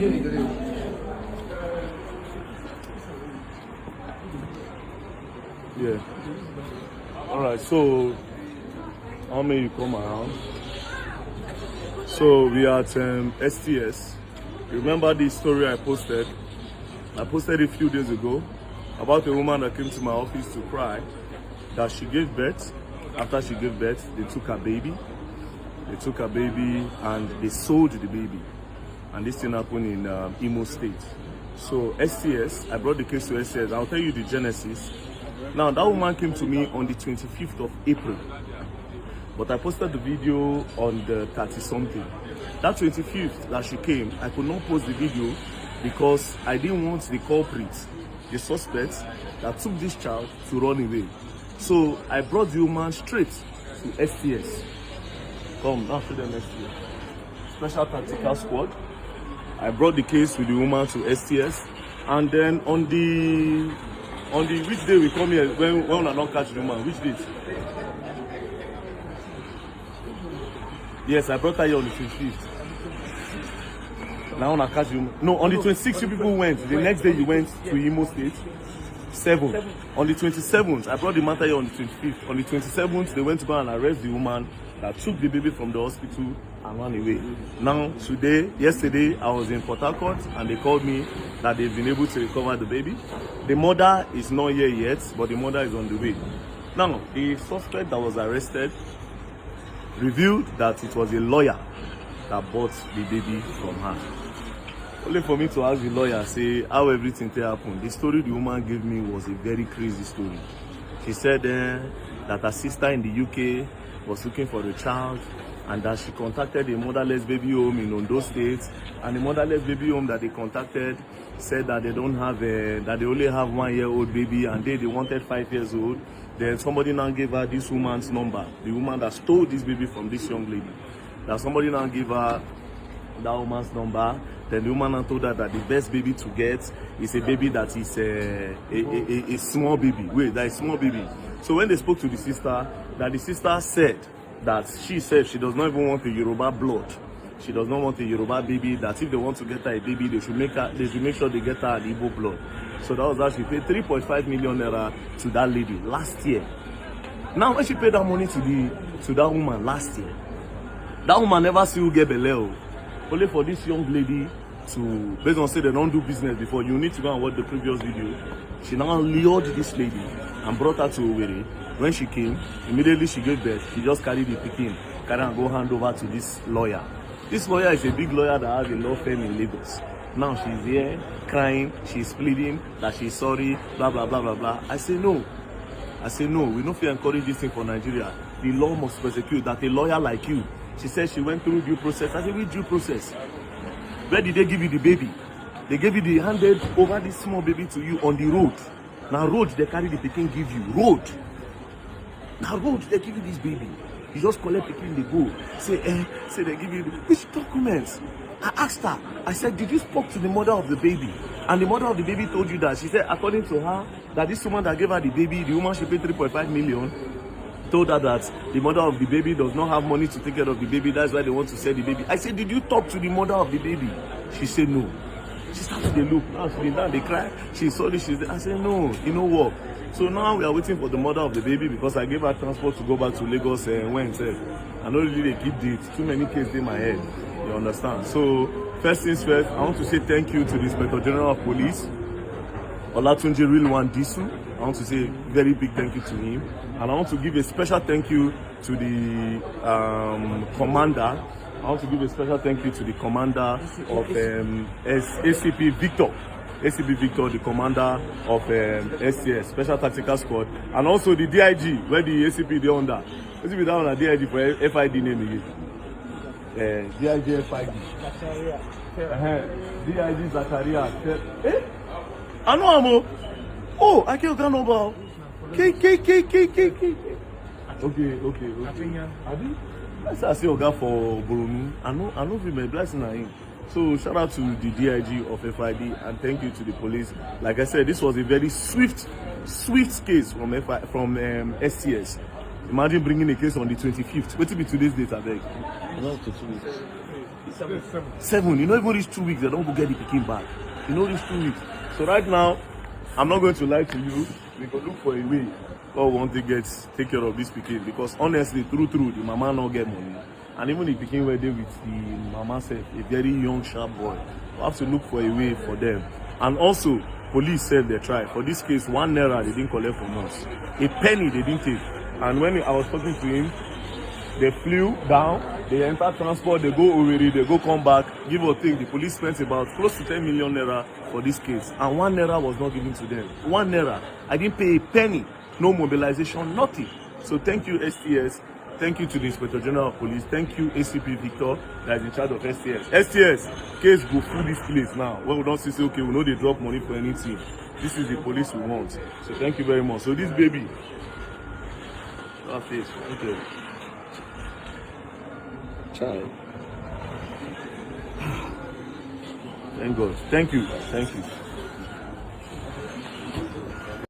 Yeah. Alright, so how many you come around? So we are at STS. Remember the story I posted? I posted a few days ago about a woman that came to my office to cry that she gave birth. After she gave birth, they took her baby. They took her baby and they sold the baby. And this thing happened in Imo State. So STS, I brought the case to STS. I'll tell you the genesis. Now that woman came to me on the 25th of April. But I posted the video on the 30-something. That 25th that she came, I could not post the video because I didn't want the culprit, the suspect that took this child, to run away. So I brought the woman straight to STS. Come, now show them STS. Special Tactical Squad. I brought the case with the woman to STS. And then on the which day we come here, when I don't catch the woman, which date? Yes, I brought her here on the 25th. Now I catch you. No, on the 26th, you people went. The next day you went to Imo State. 7. On the 27th, I brought the matter here on the 25th. On the 27th, they went to go and arrest the woman that took the baby from the hospital and ran away. Now, yesterday, I was in Port Harcourt and they called me that they've been able to recover the baby. The mother is not here yet, but the mother is on the way. Now, the suspect that was arrested revealed that it was a lawyer that bought the baby from her. Only for me to ask the lawyer, say how everything happened. The story the woman gave me was a very crazy story. She said that her sister in the UK was looking for a child and that she contacted a motherless baby home in Ondo State, and the motherless baby home that they contacted said that they don't have that they only have 1-year-old baby and they wanted 5 years old. Then somebody now gave her this woman's number, the woman that stole this baby from this young lady. That somebody now gave her that woman's number. Then the woman now told her that the best baby to get is a baby that is a small baby. Wait, that is small baby. So when they spoke to the sister, that the sister said that she said she does not even want a Yoruba blood. She does not want a Yoruba baby, that if they want to get her a baby, they should make sure they get her an Igbo blood. So that was how she paid 3.5 million naira to that lady last year. Now when she paid that money to that woman last year, that woman never see who get beleo. Only for this young lady to, based on say they don't do business before, you need to go and watch the previous video. She now lured this lady and brought her to Owerri. When she came, immediately she gave birth. She just carried the pikin, carry and go hand over to this lawyer. This lawyer is a big lawyer that has a law firm in Lagos. Now she's here crying, she's pleading that she's sorry, blah blah blah blah blah. I say no, we don't feel encourage this thing for Nigeria. The law must prosecute that a lawyer like you. She said she went through due process. I said, which due process? Where did they give you the baby? They gave you the handed over this small baby to you on the road. Now road they carry the pikin give you. Road. Now road they give you this baby. You just collect pikin, they go. Say they give you which documents? I asked her. I said, did you spoke to the mother of the baby? And the mother of the baby told you that. She said, according to her, that this woman that gave her the baby, the woman she paid 3.5 million, told her that the mother of the baby does not have money to take care of the baby. That's why they want to sell the baby. I said, did you talk to the mother of the baby? She said no. She started to look. Now she down, they cry. She's sorry. I said no, you know what? So now we are waiting for the mother of the baby because I gave her transport to go back to Lagos when I know really they keep dates. Too many cases in my head. You understand? So first things first, I want to say thank you to the Inspector General of Police, Olatunji Rilwan Disu. I want to say very big thank you to him. And I want to give a special thank you to the commander. I want to give a special thank you to the commander of ACP Victor. ACP Victor, the commander of STS, Special Tactical Squad. And also the DIG, where the ACP is under. ACP is under DIG for FID name again. DIG FID. DIG Zakaria. Eh? I know Amo. Oh, I can't get number. K. Okay. I say Oga for Boronu. I know if my blessing on him. So shout out to the DIG of FID and thank you to the police. Like I said, this was a very swift case from STS. Imagine bringing a case on the 25th. What will be today's date, I beg? Not to 2 weeks. 7. You know, even these 2 weeks, they don't go get the pikin back. You know, these 2 weeks. So right now, I'm not going to lie to you. We go look for a way. God want to take care of this pikin, because honestly, true, the mama not get money. And even the pikin were there with the mama said, a very young, sharp boy. We have to look for a way for them. And also, police said they tried. For this case, 1 naira they didn't collect from us. A penny they didn't take. And when I was talking to him, they flew down, they entered transport, they go already, they go come back, give or take. The police spent about close to 10 million naira for this case. And 1 naira was not given to them. 1 naira. I didn't pay a penny. No mobilization, nothing. So thank you, STS. Thank you to the Inspector General of Police. Thank you, ACP Victor, that is in charge of STS. STS, case go through this place now. When we don't say, okay, we know they drop money for anything. This is the police we want. So thank you very much. So this baby, that's it. Okay. Child. Thank God. Thank you. Thank you.